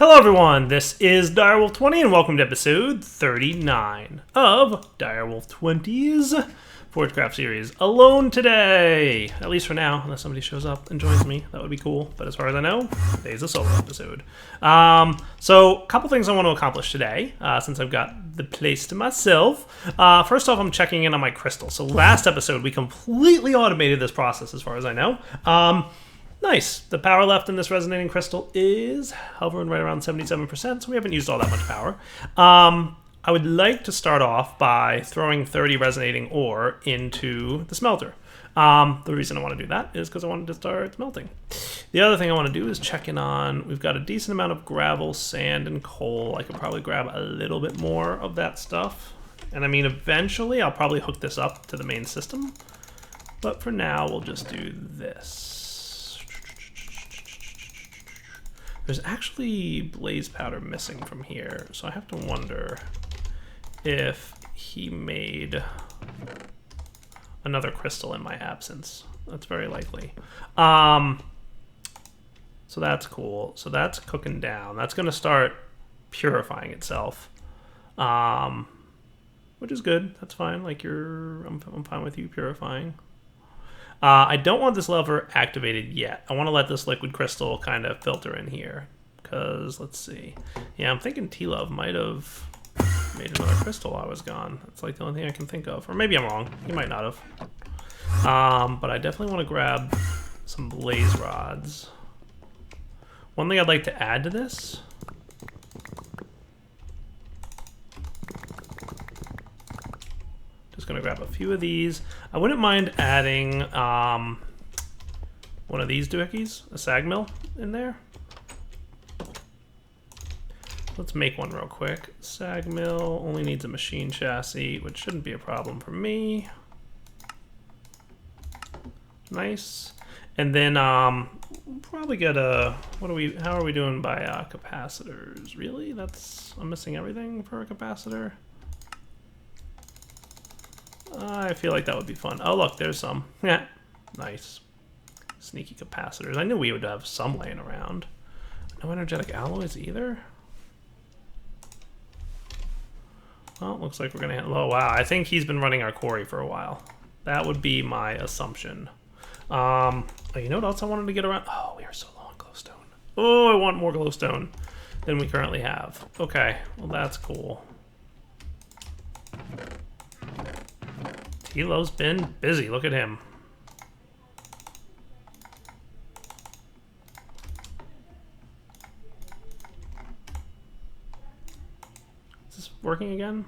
Hello everyone, this is Direwolf20 and welcome to episode 39 of Direwolf 20's Forgecraft series. Alone today! At least for now, unless somebody shows up and joins me. That would be cool, but as far as I know, today's a solo episode. So, a couple things I want to accomplish today, since I've got the place to myself. First off, I'm checking in on my crystal. So last episode, we completely automated this process as far as I know. Nice. The power left in this resonating crystal is hovering right around 77%, so we haven't used all that much power. I would like to start off by throwing 30 resonating ore into the smelter. The reason I want to do that is because I wanted to start smelting. The other thing I want to do is check in on, we've got a decent amount of gravel, sand, and coal. I could probably grab a little bit more of that stuff. And I mean, eventually I'll probably hook this up to the main system. But for now, we'll just do this. There's actually blaze powder missing from here, so I have to wonder if he made another crystal in my absence. That's very likely. So that's cool. So that's cooking down. That's going to start purifying itself, which is good. That's fine. Like I'm fine with you purifying. I don't want this lever activated yet. I want to let this liquid crystal kind of filter in here. Because, let's see. Yeah, I'm thinking T-Love might have made another crystal while I was gone. That's like the only thing I can think of. Or maybe I'm wrong. He might not have. But I definitely want to grab some blaze rods. One thing I'd like to add to this. Just going to grab a few of these. I wouldn't mind adding one of these doohickeys, a sag mill, in there. Let's make one real quick. Sag mill only needs a machine chassis, which shouldn't be a problem for me. Nice. And then probably get a, how are we doing by capacitors? Really? I'm missing everything for a capacitor? I feel like that would be fun. Oh, look, there's some. Yeah, nice. Sneaky capacitors. I knew we would have some laying around. No energetic alloys either? Well, looks like we're going to... Oh, wow. I think he's been running our quarry for a while. That would be my assumption. Oh, you know what else I wanted to get around? Oh, we are so low on glowstone. Oh, I want more glowstone than we currently have. Okay, well, that's cool. T-Lo's been busy. Look at him. Is this working again?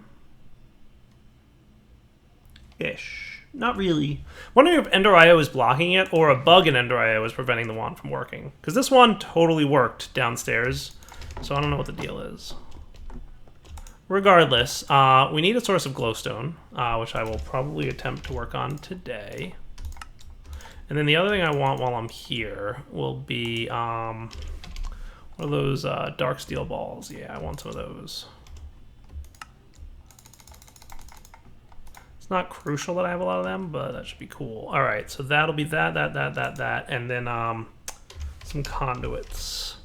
Ish. Not really. Wondering if Ender IO is blocking it or a bug in Ender IO is preventing the wand from working. Because this one totally worked downstairs. So I don't know what the deal is. Regardless, we need a source of glowstone, which I will probably attempt to work on today. And then the other thing I want while I'm here will be one of those dark steel balls. Yeah, I want some of those. It's not crucial that I have a lot of them, but that should be cool. All right, so that'll be that, and then some conduits.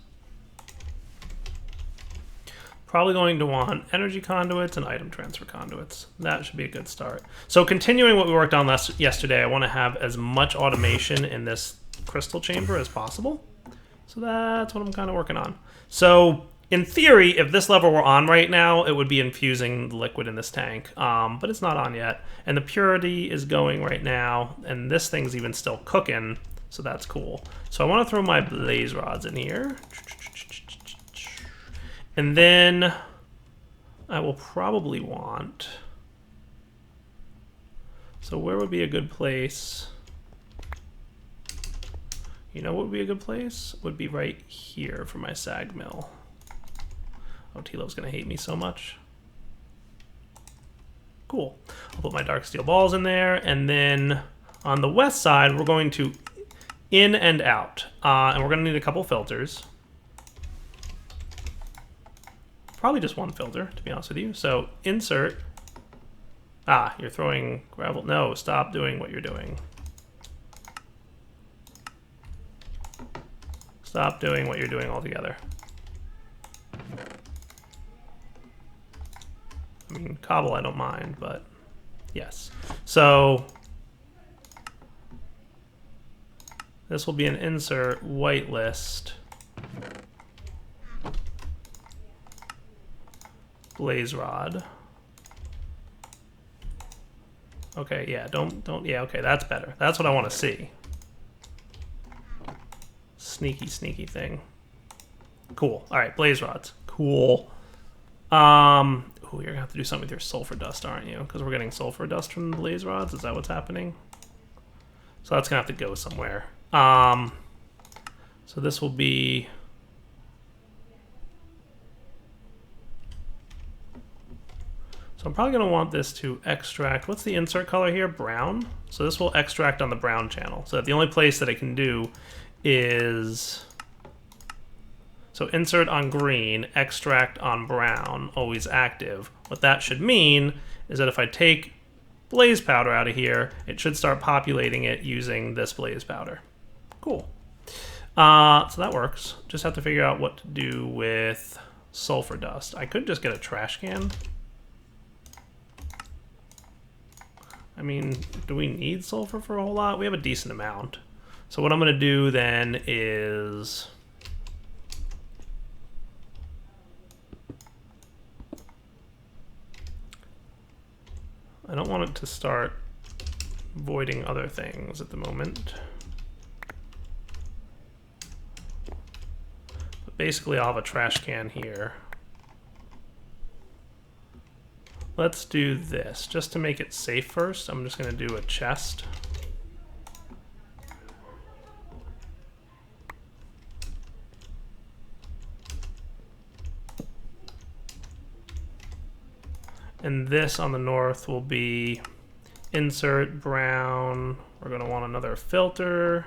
Probably going to want energy conduits and item transfer conduits. That should be a good start. So continuing what we worked on yesterday, I want to have as much automation in this crystal chamber as possible. So that's what I'm kind of working on. So in theory, if this lever were on right now, it would be infusing the liquid in this tank. But it's not on yet. And the purity is going right now. And this thing's even still cooking. So that's cool. So I want to throw my blaze rods in here. And then I will probably want, so where would be a good place? You know what would be a good place? Would be right here for my sag mill. Oh, T-Lo's gonna hate me so much. Cool. I'll put my dark steel balls in there, and then on the west side, we're going to in and out. And we're gonna need a couple filters. Probably just one filter, to be honest with you. So insert. Ah, you're throwing gravel. No, stop doing what you're doing. Stop doing what you're doing altogether. I mean, cobble I don't mind, but yes. So this will be an insert whitelist blaze rod. Okay, yeah, yeah, okay, that's better. That's what I want to see. Sneaky, sneaky thing. Cool. All right, blaze rods. Cool. Ooh, you're gonna have to do something with your sulfur dust, aren't you? Because we're getting sulfur dust from the blaze rods. Is that what's happening? So that's gonna have to go somewhere. So this will be. So I'm probably gonna want this to extract. What's the insert color here? Brown. So this will extract on the brown channel. So the only place that it can do is. So insert on green, extract on brown, always active. What that should mean is that if I take blaze powder out of here, it should start populating it using this blaze powder. Cool. So that works. Just have to figure out what to do with sulfur dust. I could just get a trash can. I mean, do we need sulfur for a whole lot? We have a decent amount. So what I'm going to do then is... I don't want it to start voiding other things at the moment. But basically, I'll have a trash can here. Let's do this. Just to make it safe first, I'm just going to do a chest. And this on the north will be insert brown. We're going to want another filter.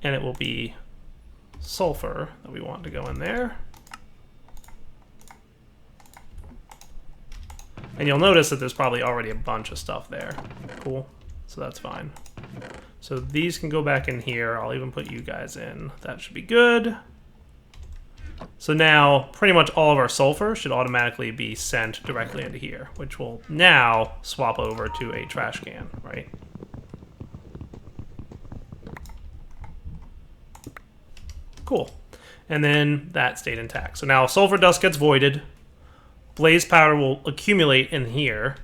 And it will be sulfur that we want to go in there. And you'll notice that there's probably already a bunch of stuff there. Cool. So that's fine. So these can go back in here. I'll even put you guys in. That should be good. So now pretty much all of our sulfur should automatically be sent directly into here, which will now swap over to a trash can, right? Cool. And then that stayed intact. So now sulfur dust gets voided. Blaze powder will accumulate in here,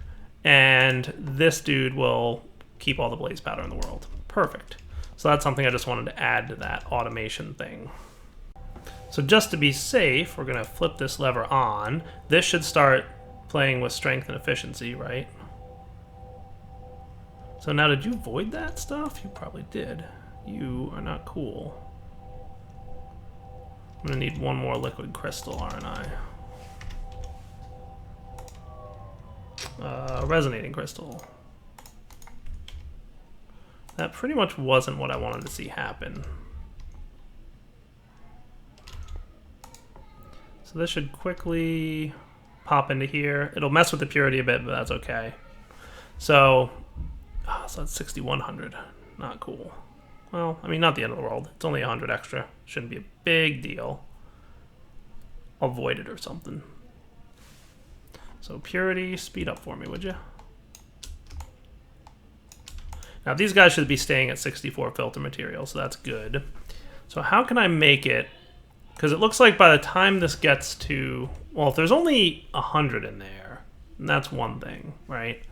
and this dude will keep all the blaze powder in the world. Perfect. So that's something I just wanted to add to that automation thing. So just to be safe, we're going to flip this lever on. This should start playing with strength and efficiency, right? So now, did you void that stuff? You probably did. You are not cool. I'm going to need one more liquid crystal, aren't I? Resonating crystal. That pretty much wasn't what I wanted to see happen. So this should quickly pop into here. It'll mess with the purity a bit, but that's okay. So that's 6,100. Not cool. Well, I mean, not the end of the world. It's only 100 extra. Shouldn't be a big deal. I'll void it or something. So purity, speed up for me, would you? Now these guys should be staying at 64 filter material, so that's good. So how can I make it? Because it looks like by the time this gets to, well, if there's only 100 in there, then that's one thing, right?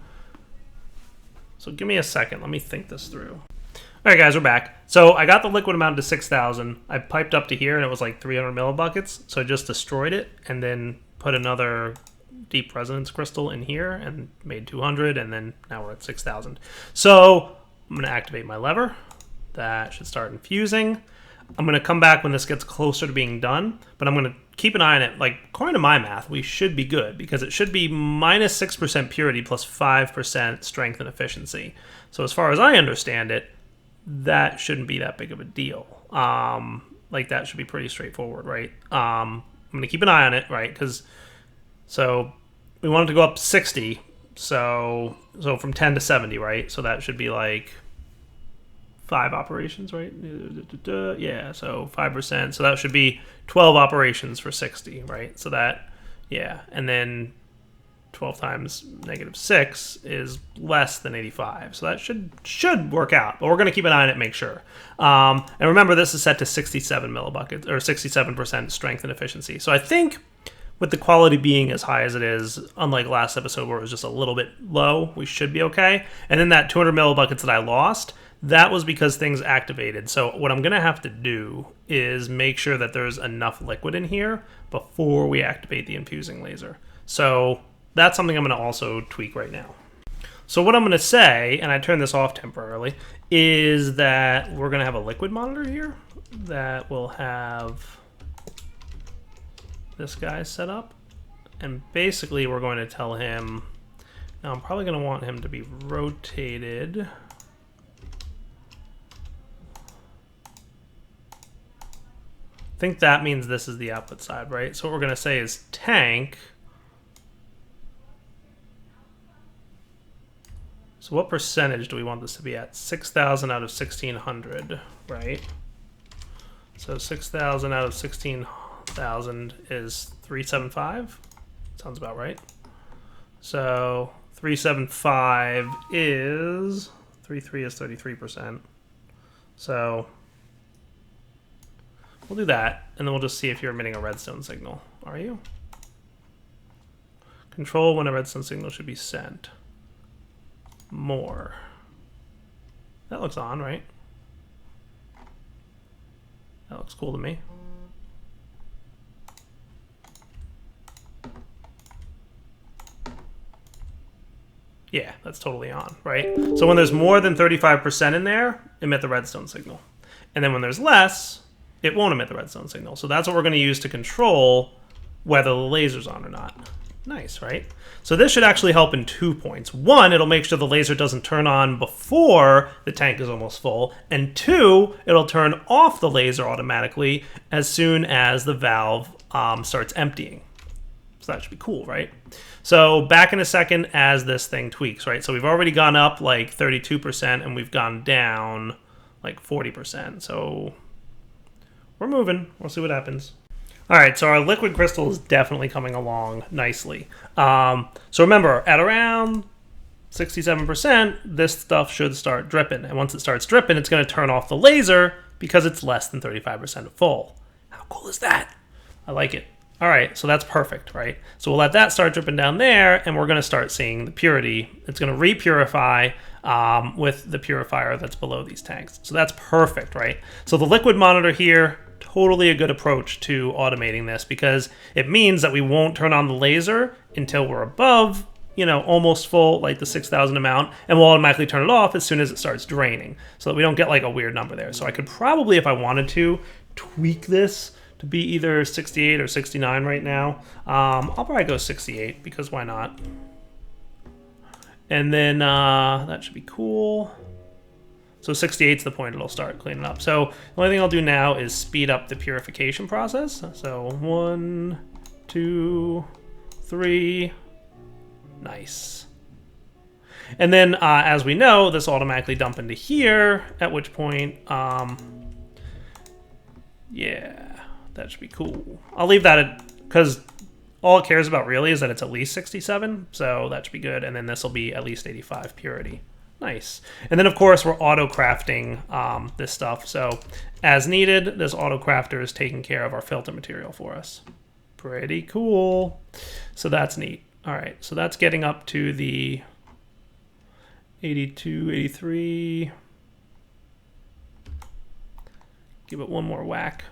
So give me a second. Let me think this through. All right, guys, we're back. So I got the liquid amount to 6,000. I piped up to here, and it was like 300 millibuckets. So I just destroyed it and then put another deep resonance crystal in here and made 200, and then now we're at 6,000. So I'm going to activate my lever. That should start infusing. I'm going to come back when this gets closer to being done, but I'm going to keep an eye on it. Like, according to my math, we should be good because it should be minus 6% purity plus 5% strength and efficiency. So as far as I understand it, that shouldn't be that big of a deal. Like, that should be pretty straightforward, right? I'm going to keep an eye on it, right? Because, so we want it to go up to 60. So from 10 to 70, right? So that should be like 5 operations, right? Yeah, so 5%. So that should be 12 operations for 60, right? So that, yeah. And then 12 times -6 is less than 85. So that should work out. But we're going to keep an eye on it and make sure. And remember, this is set to 67 millibuckets, or 67% strength and efficiency. So I think with the quality being as high as it is, unlike last episode where it was just a little bit low, we should be okay. And then that 200 millibuckets that I lost, that was because things activated. So what I'm going to have to do is make sure that there's enough liquid in here before we activate the infusing laser. So that's something I'm going to also tweak right now. So what I'm going to say, and I turn this off temporarily, is that we're going to have a liquid monitor here that will have this guy set up. And basically we're going to tell him, now I'm probably going to want him to be rotated. I think that means this is the output side, right? So what we're going to say is tank. So what percentage do we want this to be at? 6,000 out of 1,600, right? So 6,000 out of 16,000 is 375. Sounds about right. So 375 is 33 is 33%. So we'll do that, and then we'll just see if you're emitting a redstone signal. Are you? Control when a redstone signal should be sent. More. That looks on, right? That looks cool to me. Yeah, that's totally on, right? So when there's more than 35% in there, emit the redstone signal. And then when there's less, it won't emit the redstone signal. So that's what we're going to use to control whether the laser's on or not. Nice, right? So this should actually help in 2 points. 1, it'll make sure the laser doesn't turn on before the tank is almost full. And 2, it'll turn off the laser automatically as soon as the valve starts emptying. So that should be cool, right? So back in a second as this thing tweaks, right? So we've already gone up like 32% and we've gone down like 40%. So we're moving. We'll see what happens. All right, so our liquid crystal is definitely coming along nicely. So remember, at around 67%, this stuff should start dripping. And once it starts dripping, it's going to turn off the laser because it's less than 35% full. How cool is that? I like it. All right, so that's perfect, right? So we'll let that start dripping down there, and we're going to start seeing the purity. It's going to repurify with the purifier that's below these tanks. So that's perfect, right? So the liquid monitor here, totally a good approach to automating this because it means that we won't turn on the laser until we're above, you know, almost full, like the 6,000 amount, and we'll automatically turn it off as soon as it starts draining so that we don't get like a weird number there. So I could probably, if I wanted to, tweak this to be either 68 or 69 right now. I'll probably go 68 because why not? And then that should be cool. So 68 is the point it'll start cleaning up. So the only thing I'll do now is speed up the purification process. So 1, 2, 3. Nice. And then as we know, this will automatically dump into here, at which point, yeah, that should be cool. I'll leave that at, because all it cares about really is that it's at least 67. So that should be good. And then this will be at least 85 purity. Nice. And then, of course, we're auto-crafting this stuff. So as needed, this auto-crafter is taking care of our filter material for us. Pretty cool. So that's neat. All right, so that's getting up to the 82, 83. Give it one more whack.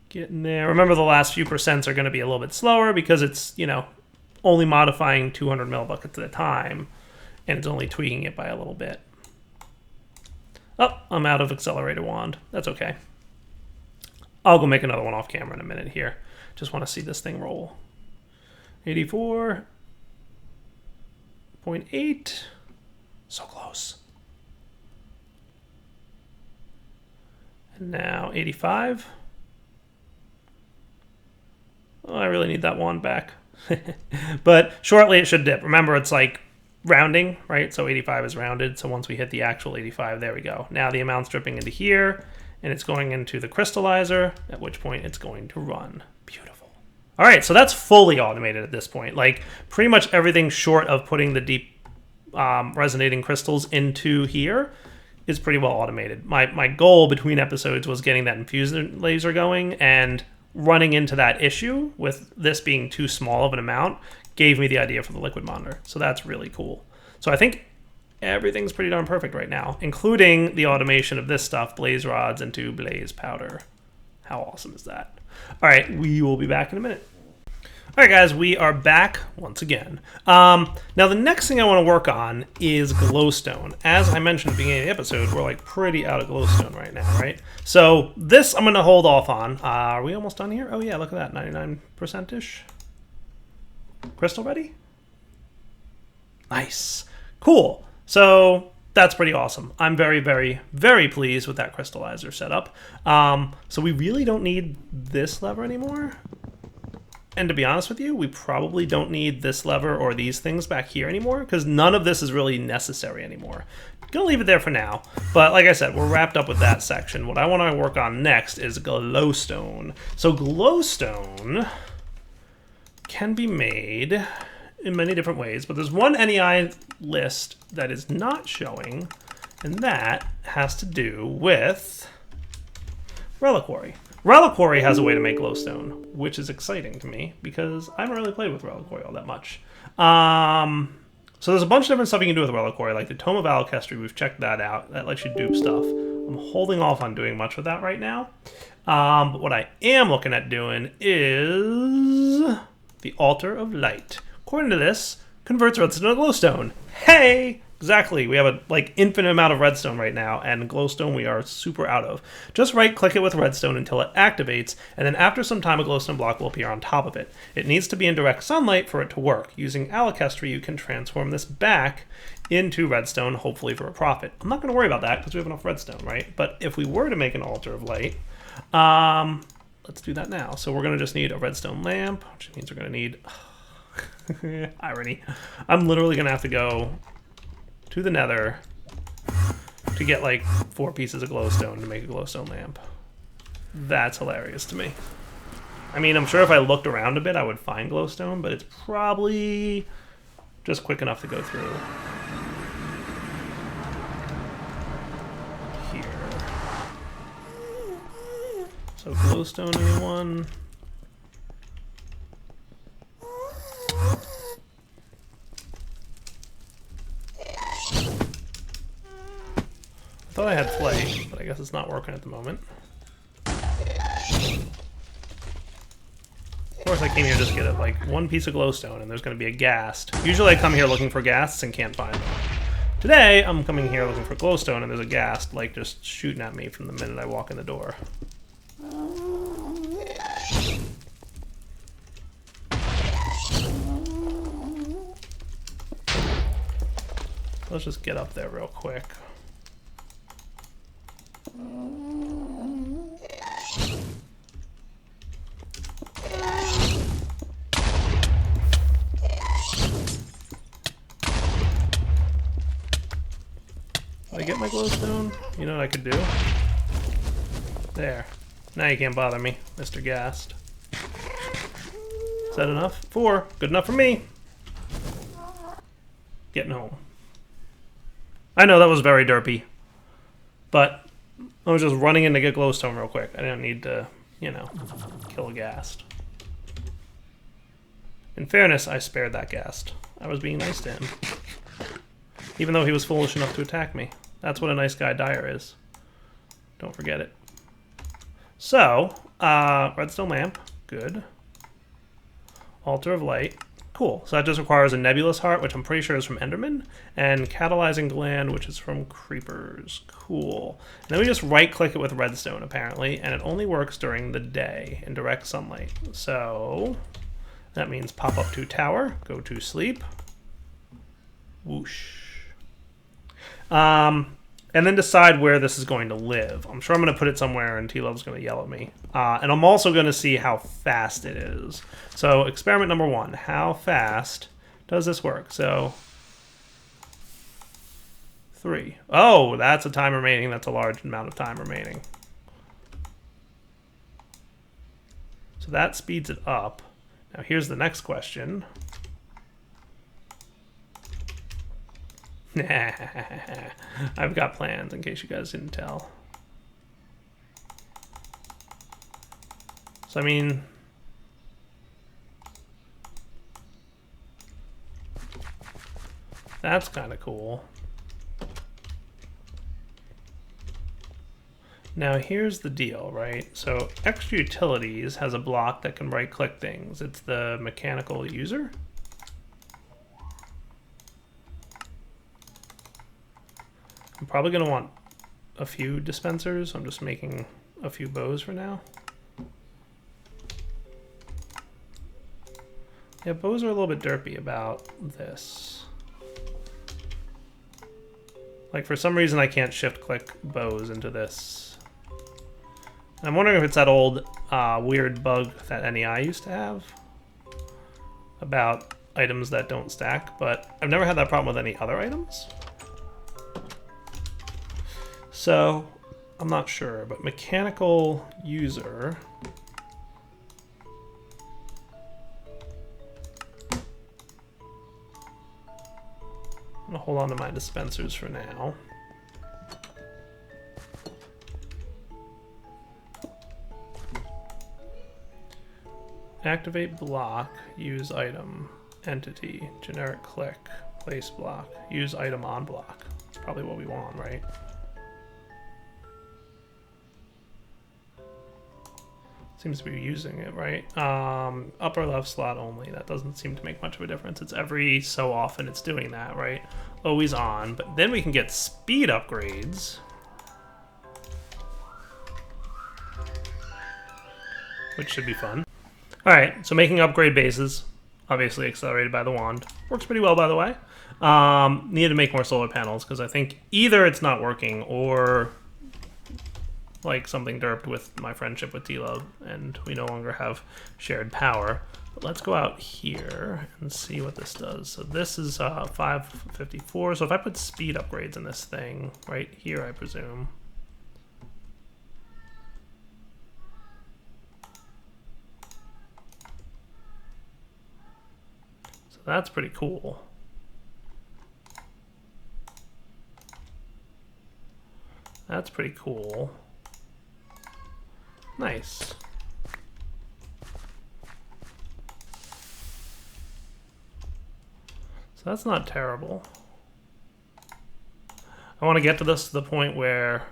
Getting there. Remember, the last few percents are going to be a little bit slower because it's, you know, only modifying 200 millibuckets at a time, and it's only tweaking it by a little bit. Oh, I'm out of accelerator wand. That's okay. I'll go make another one off camera in a minute here. Just want to see this thing roll. 84.8. So close. And now 85. Oh, I really need that wand back. But shortly it should dip. Remember, it's like rounding, right? So 85 is rounded. So once we hit the actual 85, there we go. Now the amount's dripping into here, and it's going into the crystallizer, at which point it's going to run. Beautiful. All right, so that's fully automated at this point. Like, pretty much everything short of putting the deep resonating crystals into here is pretty well automated. My goal between episodes was getting that infusion laser going, and running into that issue with this being too small of an amount gave me the idea for the liquid monitor. So that's really cool. So I think everything's pretty darn perfect right now, including the automation of this stuff, blaze rods into blaze powder. How awesome is that? All right, we will be back in a minute. All right, guys, we are back once again. Now, the next thing I want to work on is glowstone. As I mentioned at the beginning of the episode, we're like pretty out of glowstone right now, right? So this I'm going to hold off on. Are we almost done here? Oh, yeah, look at that, 99%-ish. Crystal ready? Nice. Cool. So that's pretty awesome. I'm very, very, very pleased with that crystallizer setup. So we really don't need this lever anymore. And to be honest with you, we probably don't need this lever or these things back here anymore, because none of this is really necessary anymore. Gonna leave it there for now. But like I said, we're wrapped up with that section. What I want to work on next is glowstone. So glowstone can be made in many different ways, but there's one NEI list that is not showing, and that has to do with Reliquary. Reliquary has a way to make glowstone, which is exciting to me because I haven't really played with Reliquary all that much. So there's a bunch of different stuff you can do with Reliquary, like the Tome of Alchemy. We've checked that out. That lets you dupe stuff. I'm holding off on doing much with that right now. But what I am looking at doing is the Altar of Light. According to this, converts redstone to glowstone. Hey! Exactly. We have a like infinite amount of redstone right now, and glowstone we are super out of. Just right-click it with redstone until it activates, and then after some time a glowstone block will appear on top of it. It needs to be in direct sunlight for it to work. Using alchemy, you can transform this back into redstone, hopefully for a profit. I'm not going to worry about that because we have enough redstone, right? But if we were to make an altar of light, let's do that now. So we're going to just need a redstone lamp, which means we're going to need... irony. I'm literally going to have to go to the nether to get like 4 pieces of glowstone to make a glowstone lamp. That's hilarious to me. I mean, I'm sure if I looked around a bit I would find glowstone, but it's probably just quick enough to go through here. So glowstone, anyone? I thought I had flake, but I guess it's not working at the moment. Of course I came here just to get like 1 piece of glowstone, and there's going to be a ghast. Usually I come here looking for ghasts and can't find them. Today I'm coming here looking for glowstone, and there's a ghast like just shooting at me from the minute I walk in the door. Let's just get up there real quick. Did I get my glowstone? You know what I could do? There. Now you can't bother me, Mr. Ghast. Is that enough? 4. Good enough for me. Getting home. I know that was very derpy, but I was just running in to get glowstone real quick. I didn't need to, you know, kill a ghast. In fairness, I spared that ghast. I was being nice to him. Even though he was foolish enough to attack me. That's what a nice guy Dyer is. Don't forget it. So, redstone lamp. Good. Altar of Light. Cool. So that just requires a nebulous heart, which I'm pretty sure is from Enderman, and catalyzing gland, which is from creepers. Cool. And then we just right-click it with redstone, apparently, and it only works during the day in direct sunlight. So that means pop up to tower, go to sleep. Whoosh. and then decide where this is going to live. I'm sure I'm going to put it somewhere, and T-Love's going to yell at me. And I'm also going to see how fast it is. So experiment number 1, how fast does this work? So 3. Oh, that's a time remaining. That's a large amount of time remaining. So that speeds it up. Now here's the next question. I've got plans in case you guys didn't tell. So I mean, that's kind of cool. Now here's the deal, right? So extra utilities has a block that can right click things. It's the mechanical user. I'm probably going to want a few dispensers. I'm just making a few bows for now. Yeah, bows are a little bit derpy about this. Like, for some reason I can't shift click bows into this. And I'm wondering if it's that old weird bug that NEI used to have about items that don't stack, but I've never had that problem with any other items. So, I'm not sure, but mechanical user. I'm gonna hold on to my dispensers for now. Activate block, use item, entity, generic click, place block, use item on block. That's probably what we want, right? Seems to be using it, right? Upper left slot only. That doesn't seem to make much of a difference. It's every so often it's doing that, right? Always on. But then we can get speed upgrades. Which should be fun. Alright, so making upgrade bases. Obviously accelerated by the wand. Works pretty well, by the way. Need to make more solar panels, because I think either it's not working, or like something derped with my friendship with T-Love, and we no longer have shared power. But let's go out here and see what this does. So this is 554. So if I put speed upgrades in this thing, right here, I presume. So that's pretty cool. That's pretty cool. Nice. So that's not terrible. I want to get to this to the point where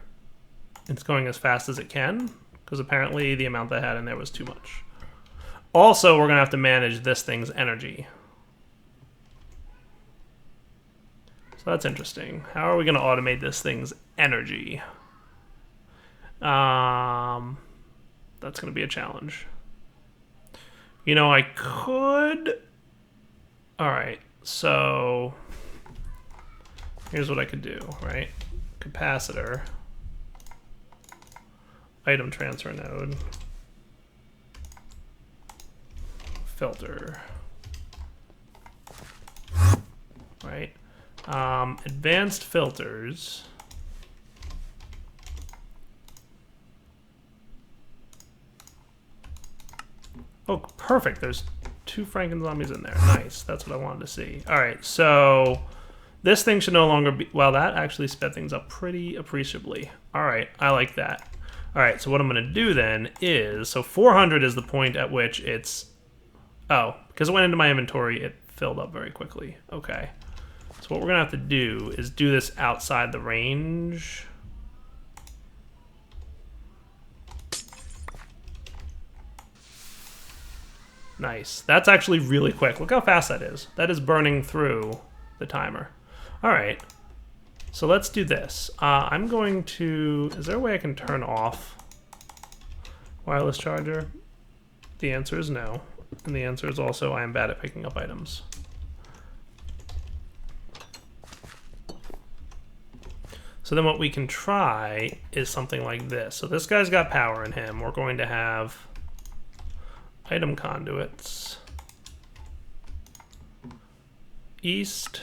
it's going as fast as it can, because apparently the amount they had in there was too much. Also, we're going to have to manage this thing's energy. So that's interesting. How are we going to automate this thing's energy? That's going to be a challenge. You know, I could... Alright, so... Here's what I could do, right? Capacitor. Item transfer node. Filter. Right? Advanced filters. Oh, perfect. There's 2 Franken zombies in there. Nice. That's what I wanted to see. All right, so this thing should no longer be... Well, that actually sped things up pretty appreciably. All right, I like that. All right, so what I'm going to do then is... So 400 is the point at which it's... Oh, because it went into my inventory, it filled up very quickly. Okay. So what we're going to have to do is do this outside the range... Nice. That's actually really quick. Look how fast that is. That is burning through the timer. All right. So let's do this. I'm going to... Is there a way I can turn off wireless charger? The answer is no. And the answer is also I am bad at picking up items. So then what we can try is something like this. So this guy's got power in him. We're going to have item conduits. East,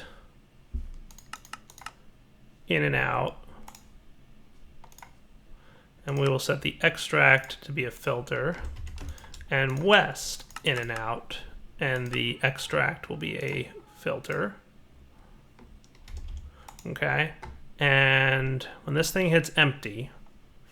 in and out. And we will set the extract to be a filter. And west, in and out. And the extract will be a filter. Okay. And when this thing hits empty,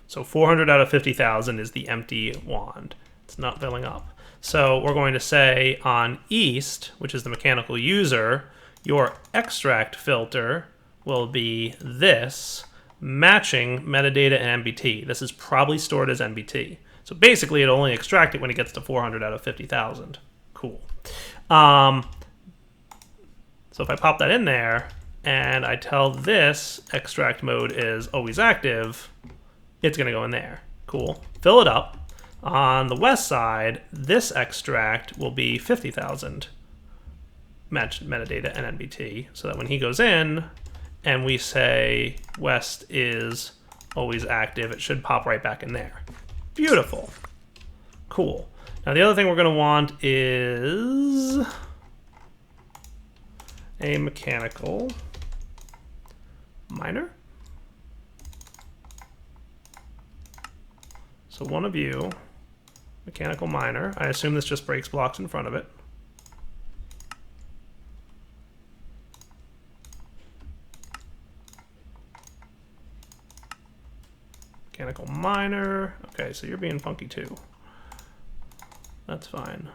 so 400 out of 50,000 is the empty wand. It's not filling up. So we're going to say on east, which is the mechanical user, your extract filter will be this, matching metadata and MBT. This is probably stored as MBT. So basically it'll only extract it when it gets to 400 out of 50,000. Cool. So if I pop that in there, and I tell this extract mode is always active, it's going to go in there. Cool. Fill it up. On the west side, this extract will be 50,000 matched metadata and NBT, so that when he goes in and we say west is always active, it should pop right back in there. Beautiful. Cool. Now the other thing we're going to want is a mechanical miner. So one of you, mechanical miner. I assume this just breaks blocks in front of it. Mechanical miner. Okay, so you're being funky too. That's fine.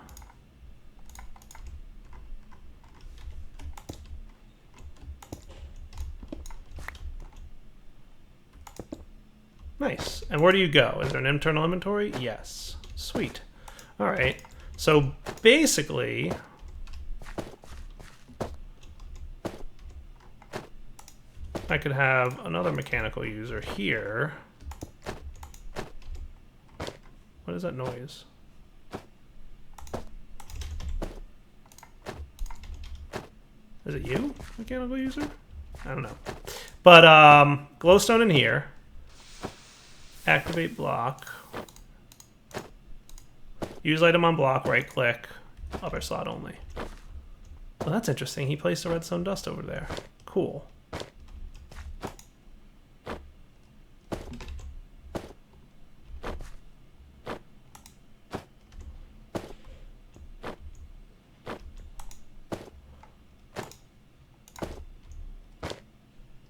Nice. And where do you go? Is there an internal inventory? Yes. Sweet. All right. So basically, I could have another mechanical user here. What is that noise? Is it you, mechanical user? I don't know. But glowstone in here. Activate block. Use item on block, right click, upper slot only. Well, that's interesting. He placed a redstone dust over there. Cool.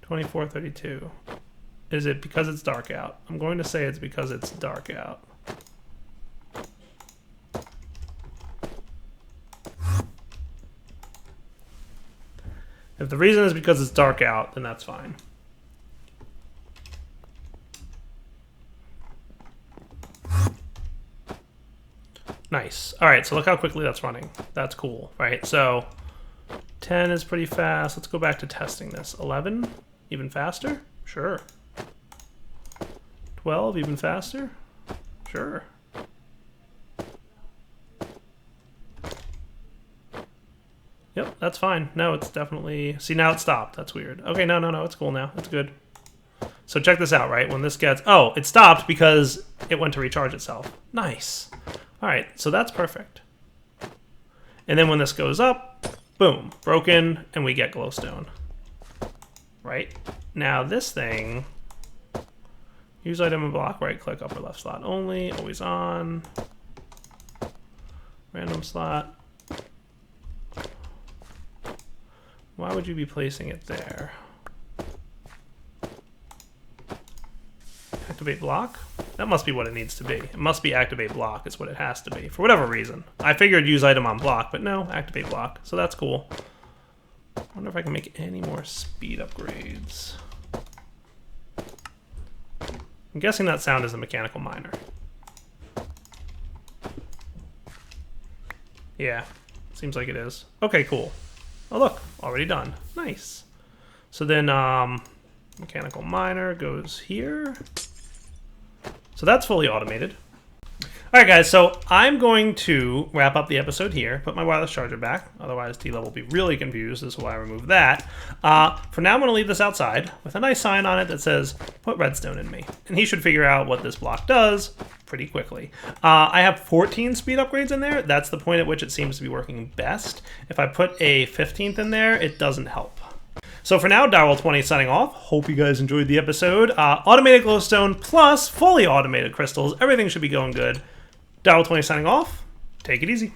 $24.32. Is it because it's dark out? I'm going to say it's because it's dark out. If the reason is because it's dark out, then that's fine. Nice. All right, so look how quickly that's running. That's cool, right? So 10 is pretty fast. Let's go back to testing this. 11, even faster? Sure. 12, even faster? Sure. Yep, that's fine. No, it's definitely... See, now it stopped. That's weird. Okay, no, it's cool now. It's good. So check this out, right? When this gets... Oh, it stopped because it went to recharge itself. Nice. All right, so that's perfect. And then when this goes up, boom, broken, and we get glowstone. Right? Now this thing... Use item and block, right click, upper left slot only, always on. Random slot. Why would you be placing it there? Activate block? That must be what it needs to be. It must be activate block is what it has to be, for whatever reason. I figured use item on block, but no, activate block. So that's cool. I wonder if I can make any more speed upgrades. I'm guessing that sound is the mechanical miner. Yeah, seems like it is. Okay, cool. Oh look, already done. Nice. So then mechanical miner goes here. So that's fully automated. All right, guys, so I'm going to wrap up the episode here, put my wireless charger back. Otherwise, T-Love will be really confused as to why I removed that. For now, I'm going to leave this outside with a nice sign on it that says, put redstone in me. And he should figure out what this block does pretty quickly. I have 14 speed upgrades in there. That's the point at which it seems to be working best. If I put a 15th in there, it doesn't help. So for now, Direwolf20 signing off. Hope you guys enjoyed the episode. Automated glowstone plus fully automated crystals. Everything should be going good. Direwolf20 signing off. Take it easy.